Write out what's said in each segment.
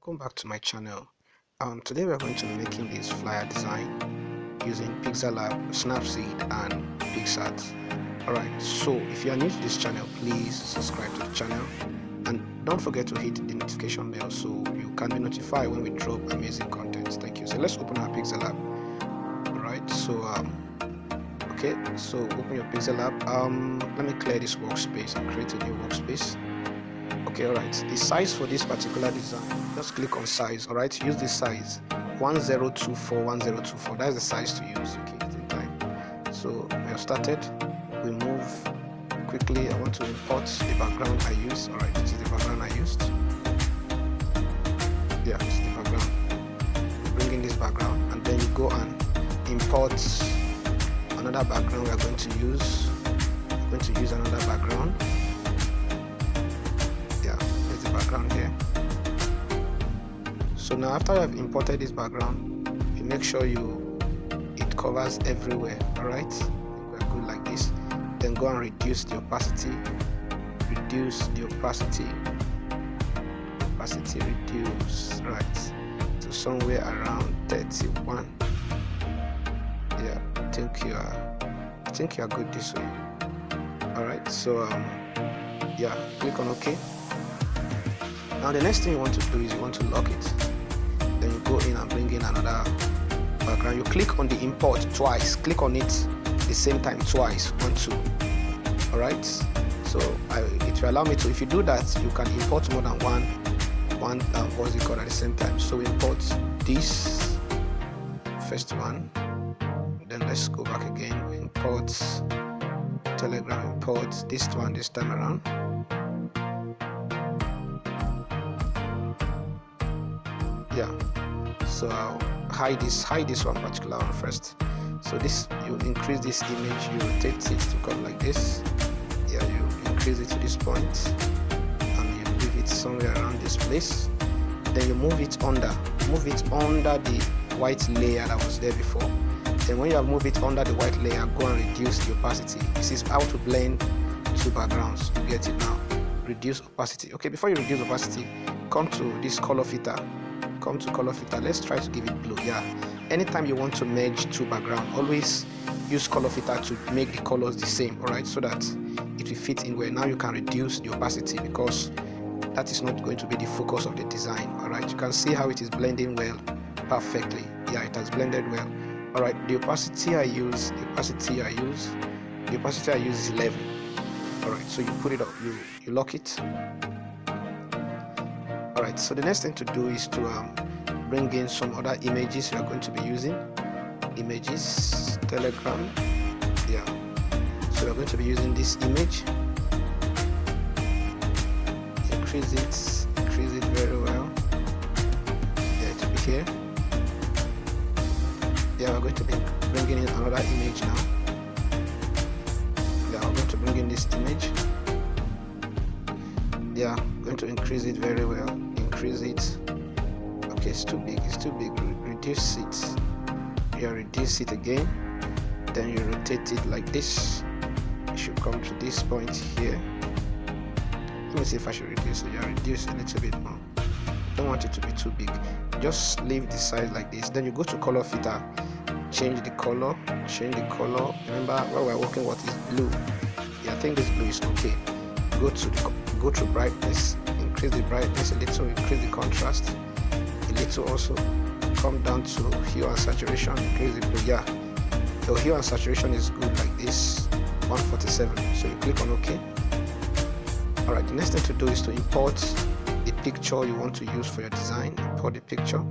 welcome back to my channel. Today we're going to be making this flyer design using Pixelab, Snapseed and Pixart. Alright, so if you are new to this channel, please subscribe to the channel and don't forget to hit the notification bell so you can be notified when we drop amazing content. Thank you. So let's open our Pixelab. Alright, so okay, so open your Pixelab. Let me clear this workspace and create a new workspace. Okay, alright, the size for this particular design, just click on size. Alright, use this size 1024 that's the size to use. Okay, in time. So we have started. We move quickly. I want to import the background I use. Alright, this is the background I used. Yeah, this is the background. Bring in this background and then you go and import another background we are going to use. We're going to use another background. Background here. So now after you have imported this background, you make sure it covers everywhere. Alright, we're good like this. Then go and reduce the opacity. Reduce the opacity. Opacity reduce, right, to somewhere around 31. Yeah, I think you are good this way. Alright, so yeah, click on OK. Now the next thing you want to do is you want to lock it. Then you go in and bring in another background. You click on the import twice. Click on it the same time twice. 1, 2. Alright. So it will allow me to. If you do that, you can import more than one what's it called at the same time. So we import this first one. Then let's go back again. We import Telegram. Import this one this time around. Yeah, so I'll hide this one particular one first. So this, you increase this image, you rotate it to come like this. Yeah, you increase it to this point and you move it somewhere around this place. Then you move it under the white layer that was there before. Then when you have moved it under the white layer, go and reduce the opacity. This is how to blend two backgrounds. You get it now. Reduce opacity. Okay, before you reduce opacity, come to this color filter. Let's try to give it blue. Yeah, anytime you want to merge two backgrounds, always use color filter to make the colors the same. All right, so that it will fit in where. Now you can reduce the opacity because that is not going to be the focus of the design. All right, you can see how it is blending well, perfectly. Yeah, it has blended well. All right, the opacity I use is 11. All right, so you put it up, you lock it. Alright, so the next thing to do is to bring in some other images we are going to be using. Images, Telegram. Yeah, so we are going to be using this image. Increase it very well. Yeah, it will be here. Yeah, we're going to be bringing in another image now. Yeah, we're going to bring in this image. Yeah, going to increase it very well. Increase it. Okay, it's too big. Reduce it. Yeah, reduce it again. Then you rotate it like this. It should come to this point here. Let me see if I should reduce it. Yeah, reduce a little bit more. Don't want it to be too big. Just leave the size like this. Then you go to color filter. Change the color. Remember when we're working what is blue. Yeah, I think this blue is okay. Go to brightness, increase the brightness a little, increase the contrast a little also, come down to hue and saturation, increase the blue. Yeah, the hue and saturation is good like this, 147. So you click on OK. Alright, the next thing to do is to import the picture you want to use for your design. Import the picture.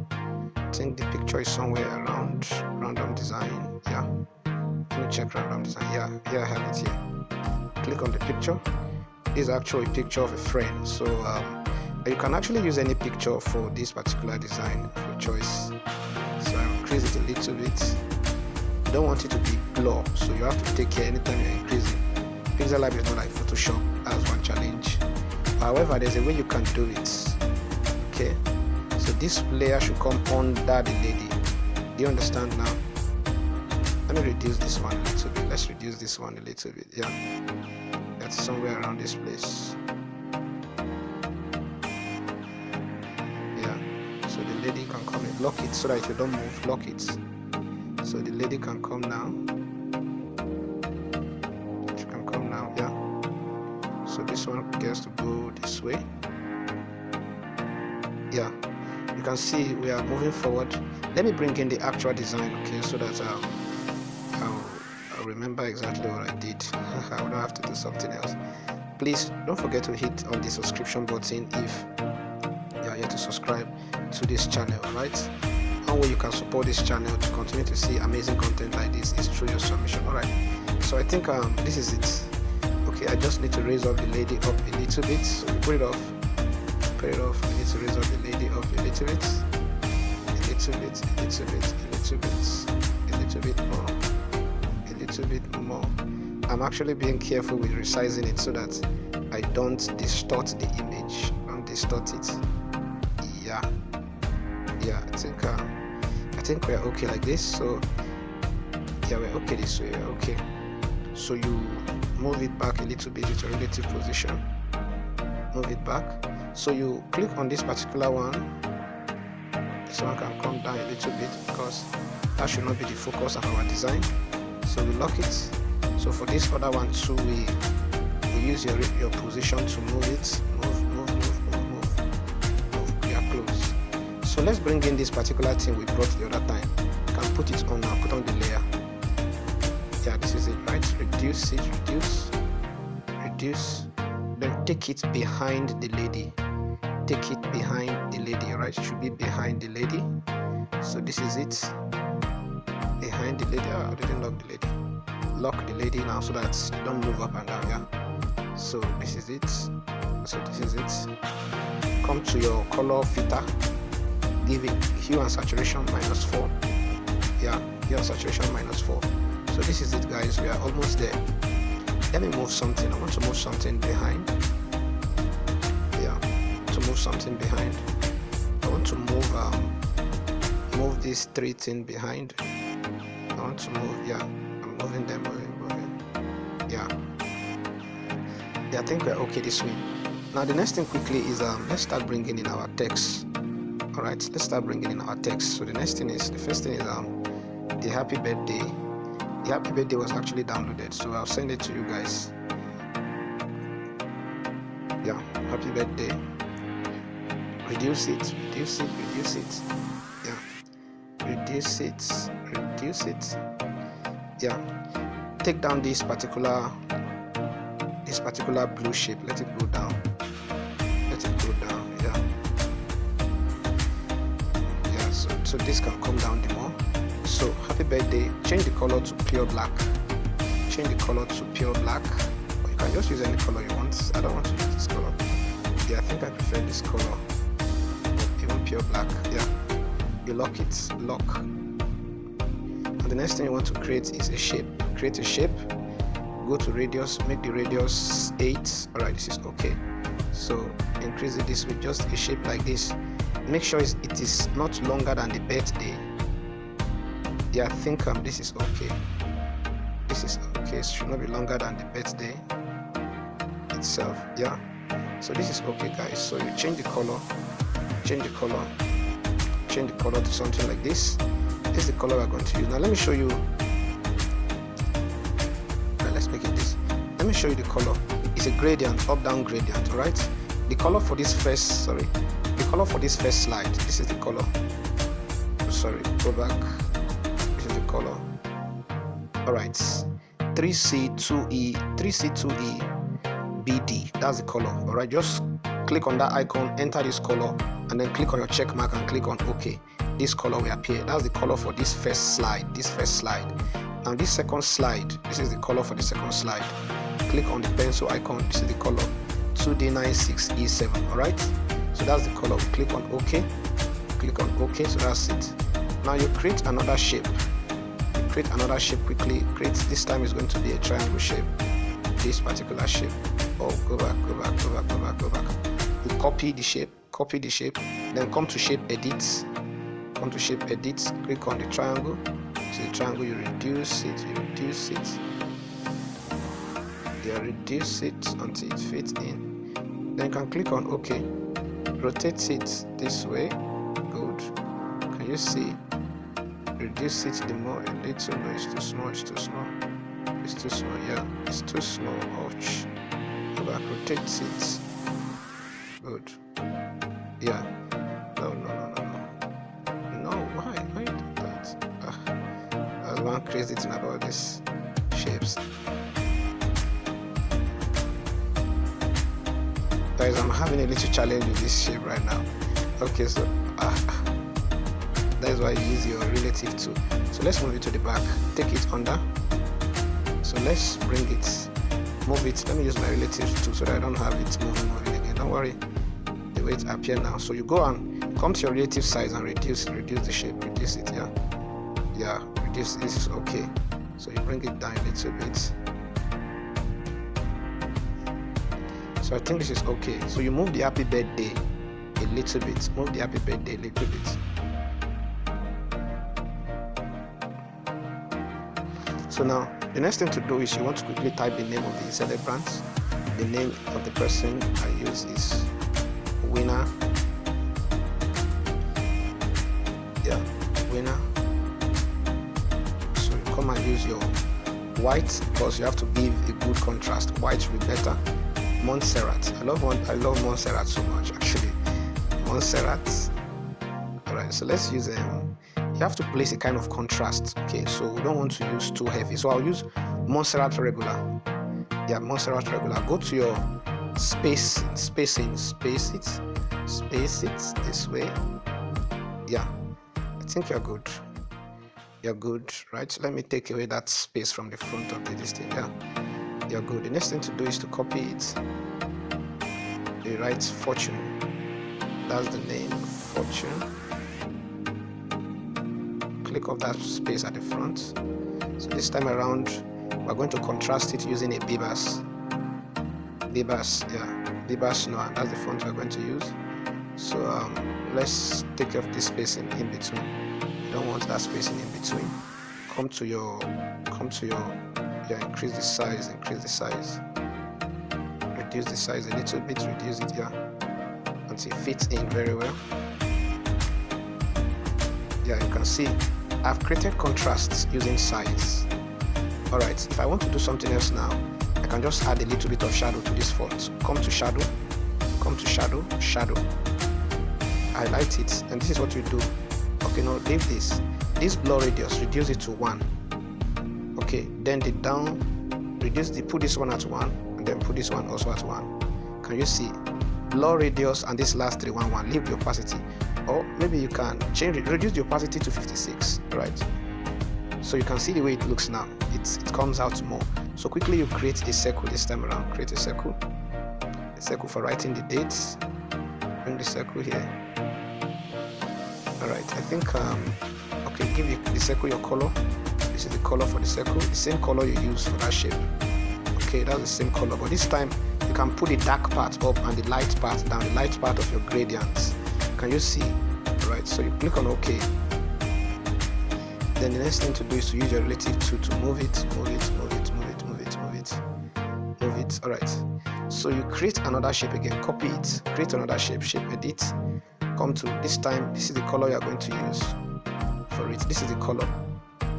I think the picture is somewhere around random design. Yeah, let me check random design. Yeah, here I have it here. Click on the picture. Is actually a picture of a friend, so you can actually use any picture for this particular design of your choice. So I increase it a little bit. You don't want it to be blur, so you have to take care anytime you're increasing. Pixellab is not like Photoshop. That's one challenge. However, there's a way you can do it. Okay, so this layer should come under the lady. Do you understand now? Let me reduce this one a little bit. Let's reduce this one a little bit. Yeah, that's somewhere around this place. Yeah, the lady can come in. Lock it so that you don't move. Lock it. So the lady can come now. She can come now, yeah. So this one gets to go this way. Yeah, you can see we are moving forward. Let me bring in the actual design, okay, so that I'll remember exactly what I did. I don't have to do something else. Please don't forget to hit on the subscription button if you are yet to subscribe to this channel. Right, one way you can support this channel to continue to see amazing content like this is through your submission. All right, so I think this is it. Okay, I just need to raise up the lady up a little bit. So we put it off. I need to raise up the lady up a little bit, a little bit, a little bit, a little bit, a little bit more, a little bit more. I'm actually being careful with resizing it so that I don't distort the image. Don't distort it. Yeah, I think we're okay like this. So yeah, we're okay this way. We're okay. So you move it back a little bit to a relative position. Move it back. So you click on this particular one. This one can come down a little bit because that should not be the focus of our design. So we lock it. So for this other one too, we use your position to move it. Move. We are close. So let's bring in this particular thing we brought the other time. You can put it on now. Put on the layer. Yeah, this is it, right? Reduce it. Reduce. Then take it behind the lady. Take it behind the lady, right? It should be behind the lady. So this is it. Behind the lady. Oh, I didn't lock the lady. Lock the lady now so that you don't move up and down. Yeah. So this is it. Come to your color filter. Give it hue and saturation -4. Yeah, hue and saturation -4. So this is it, guys. We are almost there. Let me move something. I want to move something behind. Yeah, to move something behind. I want to move this 3 thing behind. I want to move. Yeah, I'm moving them. Moving. Yeah. I think we're okay this way. Now the next thing quickly is let's start bringing in our text. All right, let's start bringing in our text. So the first thing is the happy birthday. The happy birthday was actually downloaded, so I'll send it to you guys. Yeah, happy birthday. Reduce it. Yeah, reduce it. Yeah, take down this particular blue shape. Let it go down. Yeah, so this can come down the more. So happy birthday, change the color to pure black. Or you can just use any color you want. I don't want to use this color. Yeah, I think I prefer this color. Or even pure black. Yeah. You lock it. Lock. And the next thing you want to create is a shape. Create a shape. Go to radius, make the radius 8. Alright, this is okay. So increase it this with just a shape like this. Make sure it is not longer than the birthday. Yeah, I think this is okay. It should not be longer than the birthday itself. Yeah, so this is okay, guys. So you change the color to something like this. This is the color we're going to use. Now let me show you. Let's make it this. Let me show you the color. It's a gradient, up down gradient. All right, the color for this first slide. This is the color. Sorry, go back. Color. All right, 3C2E BD. That's the color. All right, just click on that icon, enter this color, and then click on your check mark and click on OK. This color will appear. That's the color for this first slide. Now this second slide, this is the color for the second slide. Click on the pencil icon. This is the color 2D96E7. All right, so that's the color. Click on OK. So that's it. Now you create another shape. Quickly. This time is going to be a triangle shape. This particular shape. Oh, go back. You copy the shape. Then come to shape edit. Click on the triangle. See the triangle, you reduce it. Yeah, reduce it until it fits in. Then you can click on OK. Rotate it this way. Good. Can you see? Reduce it the more, a little. No, it's too small, it's too small. It's too small, yeah, it's too small. Ouch. Go back, rotate it. Good. Yeah. No. No, why you do that? That's one crazy thing about these shapes. Guys, I'm having a little challenge with this shape right now. Okay, so that is why you use your relative tool. So let's move it to the back. Take it under. So let's bring it, move it. Let me use my relative tool so that I don't have it moving again. Don't worry, the way it appears now. So you go and come to your relative size and reduce the shape. Reduce it, yeah, reduce. This is okay. So you bring it down a little bit. So I think this is okay. So you move the happy birthday a little bit. Move the happy birthday a little bit. So now the next thing to do is you want to quickly type the name of the celebrant. The name of the person I use is winner. Yeah, winner. So you come and use your white because you have to give a good contrast. White will be better. Montserrat. I love Montserrat so much actually. Montserrat. Alright, so let's use you have to place a kind of contrast. Okay, so we don't want to use too heavy. So I'll use Montserrat regular. Yeah, Montserrat regular. Go to your spacing, space it this way. Yeah, I think you're good. You're good, right? So let me take away that space from the front of this thing. Yeah. You're good. The next thing to do is to copy it. You write fortune. That's the name, fortune. Click off that space at the front. So this time around, we're going to contrast it using a Bebas. Bebas Noah. That's the font we're going to use. So let's take off this spacing in between. You don't want that spacing in between. Come to your. Yeah, increase the size, reduce the size a little bit, reduce it, yeah, until it fits in very well. Yeah, you can see I've created contrasts using size. Alright, if I want to do something else now, I can just add a little bit of shadow to this font. Come to shadow, highlight it, and this is what you do. Okay, now leave this blur radius, reduce it to 1. Okay, then the down, put this one at 1, and then put this one also at 1. Can you see? Blur radius and this last 311. Leave the opacity, or maybe you can change it. Reduce the opacity to 56, right? So you can see the way it looks now. It comes out more. So quickly you create a circle this time around. Create a circle for writing the dates. Bring the circle here. All right, I think okay, give the circle your color. This is the color for the circle, the same color you use for that shape. Okay, that's the same color, but this time you can put the dark part up and the light part down, the light part of your gradients. Can you see? Right, so you click on OK. Then the next thing to do is to use your relative tool to move it. Alright, so you create another shape again, copy it, create another shape, edit, come to this time, this is the color you are going to use for it. This is the color.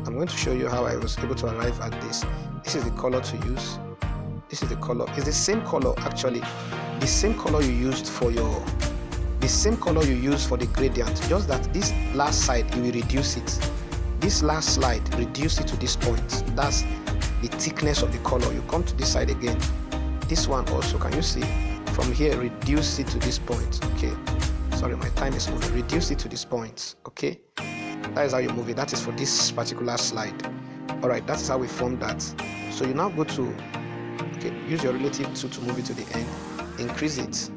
I'm going to show you how I was able to arrive at this. This is the color to use. This is the color. It's the same color actually. The same color you used for the gradient. Just that this last side you will reduce it. This last slide, reduce it to this point. That's the thickness of the color. You come to this side again. This one also, can you see? From here, reduce it to this point. Okay. Sorry, my time is moving. Reduce it to this point. Okay. That is how you move it. That is for this particular slide. Alright, that is how we form that. So you now go to, okay, use your relative tool to move it to the end. Increase it.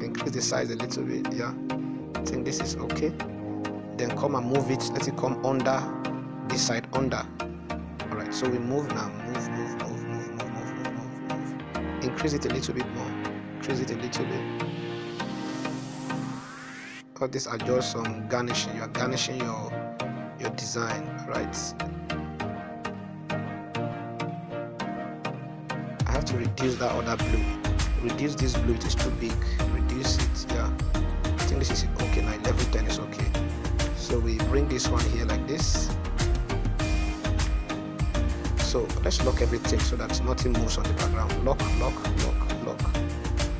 Increase the size a little bit. Yeah. I think this is okay. Then come and move it. Let it come under this side, under. Alright, so we move now. Move. Increase it a little bit more. Increase it a little bit. All these are just some garnishing. You are garnishing your design, right? I have to reduce that other blue. Reduce this blue, it is too big. Reduce it, yeah. I think this is okay now. Level 10 is okay. So we bring this one here like this. So let's lock everything so that nothing moves on the background. Lock, lock, lock, lock,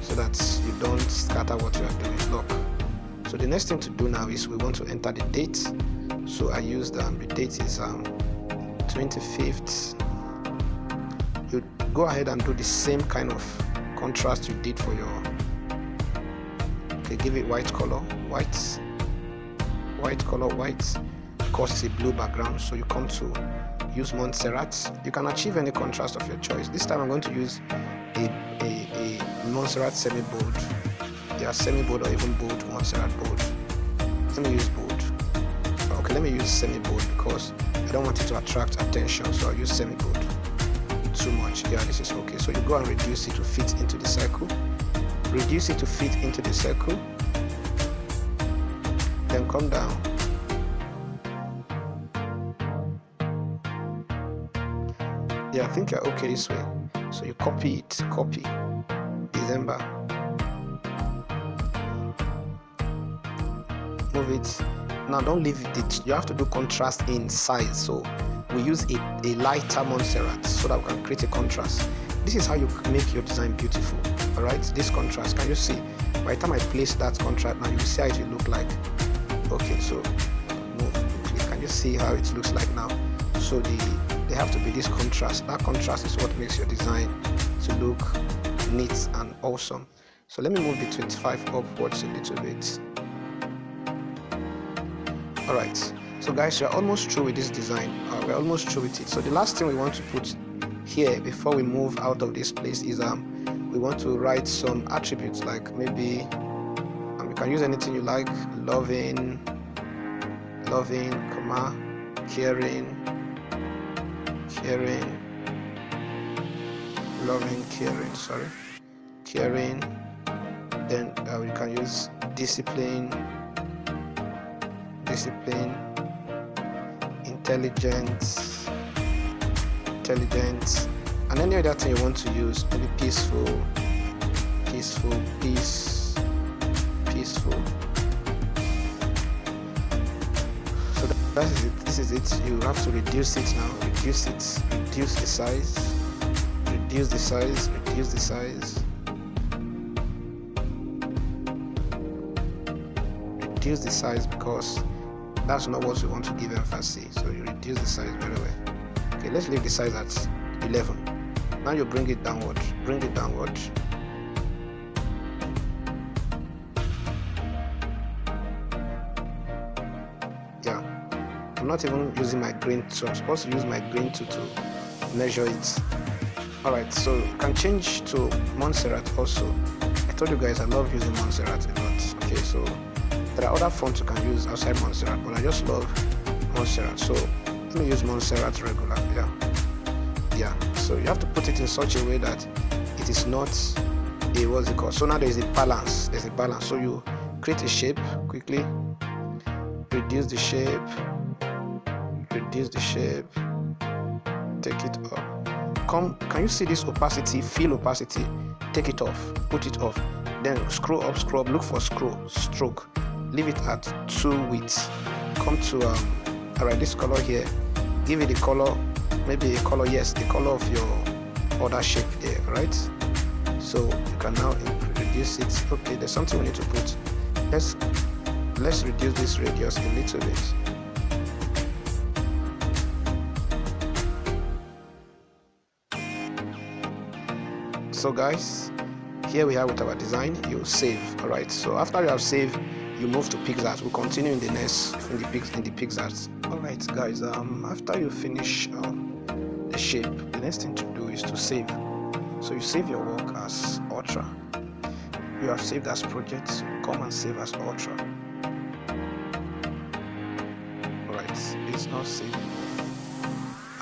so that you don't scatter what you are doing. Lock. So the next thing to do now is we want to enter the date. So I used the date is 25th. You go ahead and do the same kind of contrast you did for your. Okay, give it white color, white color, white, because it's a blue background. So you come to use Montserrat. You can achieve any contrast of your choice. This time I'm going to use a Montserrat semi-bold. Yeah, semi-bold or even bold, Montserrat bold. Let me use bold. Okay, let me use semi-bold because I don't want it to attract attention, so I'll use semi-bold. Too much. Yeah, this is okay. So you go and reduce it to fit into the circle. Reduce it to fit into the circle. Then come down. Yeah, I think you're okay this way. So you copy it. Copy. December. Move it. Now don't leave it. You have to do contrast in size. So we use a lighter Montserrat so that we can create a contrast. This is how you make your design beautiful. Alright, this contrast, can you see? By the time I place that contrast, now you see how it will look like. Okay, so move quickly. Can you see how it looks like now? So they have to be this contrast. That contrast is what makes your design to look neat and awesome. So let me move the 25 upwards a little bit. Alright, so guys, we're almost through with this design. We're almost through with it. So the last thing we want to put here before we move out of this place is we want to write some attributes, like maybe you can use anything you like. Loving, comma, caring, loving, caring. Then we can use discipline, intelligence, and any other thing you want to use. Maybe peaceful. So that is it. This is it. You have to reduce it now. Reduce the size. Reduce the size because that's not what we want to give emphasis. So you reduce the size very well. Okay, let's leave the size at 11. Now you bring it downward. Yeah, I'm not even using my green, so I'm supposed to use my green to measure it. Alright, so you can change to Montserrat also. I told you guys I love using Montserrat a lot. Okay, so there are other fonts you can use outside Montserrat, but I just love Montserrat. So let me use Montserrat regular. Yeah. So you have to put it in such a way that it is not a what's it called. So now there's a balance. So you create a shape quickly. Reduce the shape. Take it up. Can you see this opacity? Fill opacity. Take it off. Put it off. Then scroll up. Look for stroke. Leave it at 2 width. Come to alright, this color here. Give it a color. Maybe a color. Yes, the color of your other shape there. Right. So you can now reduce it. Okay, there's something we need to put. Let's reduce this radius a little bit. So guys, here we are with our design. You save. All right, so after you have saved, you move to Pixellab. We'll continue in the Pixellab. All right guys, after you finish the shape, the next thing to do is to save. So you save your work as Ultra. You have saved as project, so come and save as Ultra. Alright, it's not saving,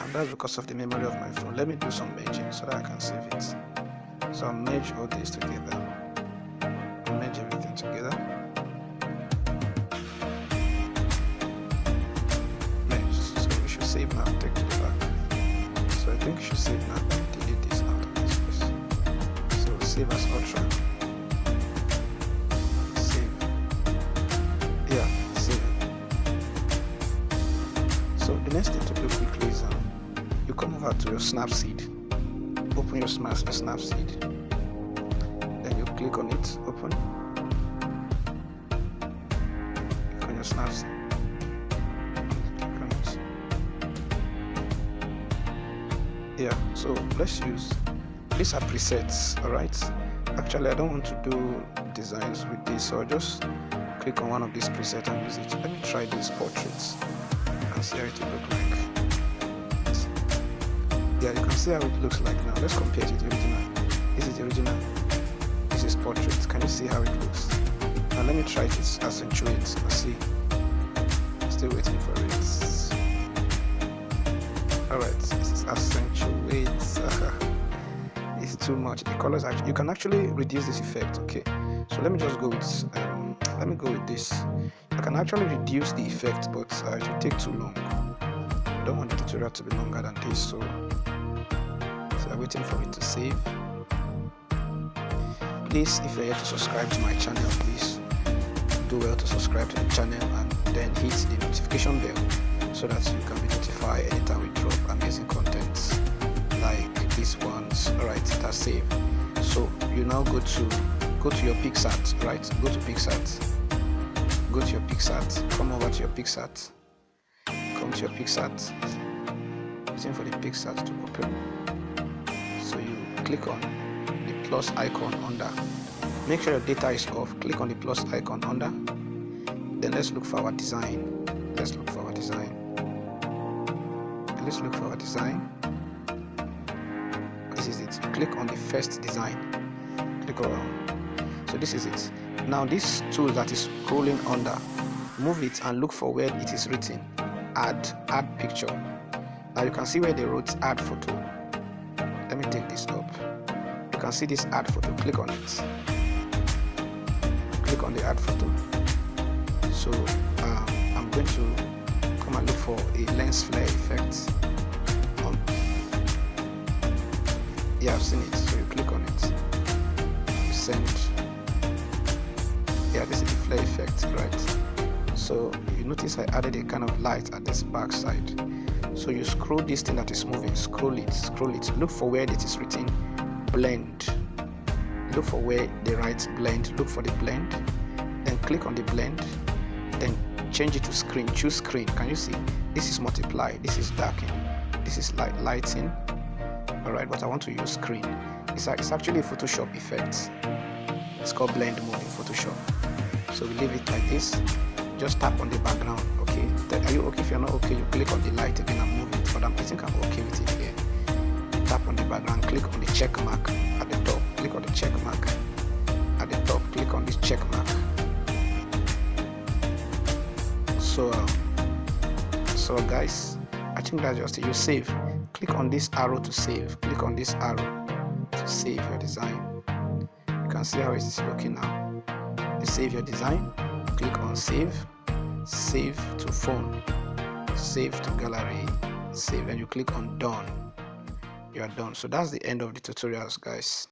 and that's because of the memory of my phone. Let me do some merging so that I can save it. So I'll merge all this together. I'll merge everything together. Merge. So we should save now. Take to the back. So I think we should save now. Delete this out of this place. So we'll save as Ultra. Save. Yeah, save. next thing to do quickly is you come over to your Snapseed, open your Snapseed, then you click on it, open, click on your Snapseed, click on it. Yeah, so let's use, these are presets, alright. Actually, I don't want to do designs with this, so I'll just click on one of these presets and use it. Let me try these portraits and see how it will look like. Yeah, you can see how it looks like now. Let's compare it to the original. This is the original. This is portrait. Can you see how it looks? Now let me try to accentuate and see. Still waiting for it. Alright, it's accentuate. It's too much. The colors actually, you can actually reduce this effect. Okay, so let me just go with this. I can actually reduce the effect, but it will take too long. I don't want the tutorial to be longer than this, so I'm waiting for it to save. Please, if you're yet to subscribe to my channel, please do well to subscribe to the channel and then hit the notification bell so that you can be notified anytime we drop amazing content like these ones. Alright, that's saved. So you now go to your PixArt, right? Go to PixArt. Go to your PixArt. Come over to your PixArt. Come to your PixArt. Waiting for the PixArt to open. So you click on the plus icon under. Make sure your data is off. Click on the plus icon under. Then let's look for our design. Let's look for our design. This is it. Click on the first design. Click around. So this is it. Now this tool that is scrolling under, move it and look for where it is written add picture. Now you can see where they wrote add photo. Let me take this up. You can see this add photo. Click on it. Click on the add photo. So I'm going to come and look for a lens flare effect. Yeah, I've seen it. So you click on it. You send. Yeah, this is the flare effect, right? So you notice I added a kind of light at this back side. So you scroll this thing that is moving, scroll it, look for where it is written blend. Look for where they write blend, look for the blend, then click on the blend, then change it to screen, choose screen. Can you see? This is multiply, this is darken, this is lighting. Alright, but I want to use screen. It's actually a Photoshop effect. It's called blend mode in Photoshop. So we leave it like this. Just tap on the background. Okay, are you okay? If you're not okay, you click on the light again and move it. But I think I'm okay with it here. You tap on the background, click on the check mark at the top. Click on the check mark at the top. Click on this check mark. So guys, I think that's just it. You save. Click on this arrow to save. Click on this arrow to save your design. You can see how it is looking now. You save your design. Click on save, save to phone, save to gallery, save, and you click on done. You are done. So that's the end of the tutorials, guys.